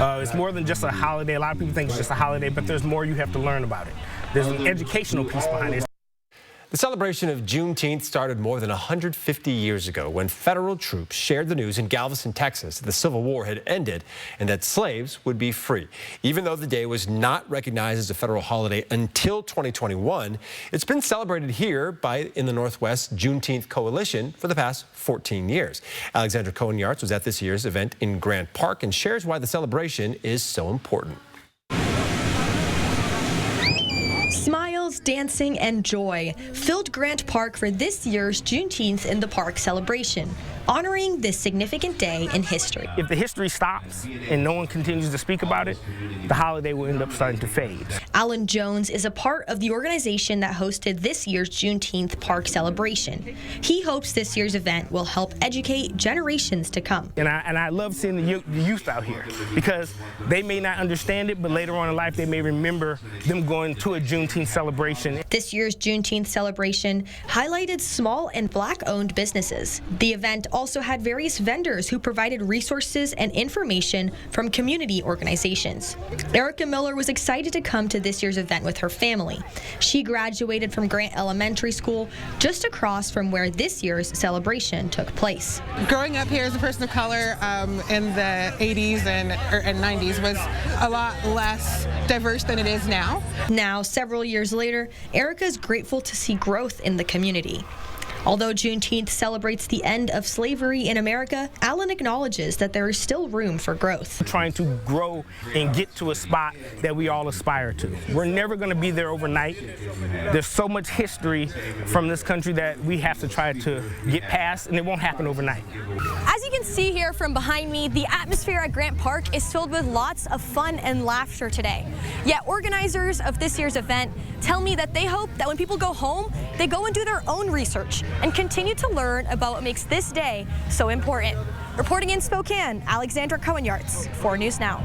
It's more than just a holiday. A lot of people think it's just a holiday, but there's more you have to learn about it. There's an educational piece behind it. The celebration of Juneteenth started more than 150 years ago when federal troops shared the news in Galveston, Texas that the Civil War had ended and that slaves would be free. Even though the day was not recognized as a federal holiday until 2021, it's been celebrated here in the Northwest Juneteenth Coalition for the past 14 years. Alexandra Cohen-Yarts was at this year's event in Grant Park and shares why the celebration is so important. Smiles, dancing, and joy filled Grant Park for this year's Juneteenth in the Park celebration, honoring this significant day in history. If the history stops and no one continues to speak about it, the holiday will end up starting to fade. Alan Jones is a part of the organization that hosted this year's Juneteenth Park celebration. He hopes this year's event will help educate generations to come. And I love seeing the youth out here because they may not understand it, but later on in life they may remember them going to a Juneteenth celebration. This year's Juneteenth celebration highlighted small and Black-owned businesses. The event also had various vendors who provided resources and information from community organizations. Erica Miller was excited to come to this year's event with her family. She graduated from Grant Elementary School, just across from where this year's celebration took place. Growing up here as a person of color in the 80s and 90s was a lot less diverse than it is now. Now, several years later, Erica is grateful to see growth in the community. Although Juneteenth celebrates the end of slavery in America, Alan acknowledges that there is still room for growth. We're trying to grow and get to a spot that we all aspire to. We're never going to be there overnight. There's so much history from this country that we have to try to get past, and it won't happen overnight. As you can see here from behind me, the atmosphere at Grant Park is filled with lots of fun and laughter today. Yet organizers of this year's event tell me that they hope that when people go home, they go and do their own research and continue to learn about what makes this day so important. Reporting in Spokane, Alexandra Cohen-Yarts, 4 News Now.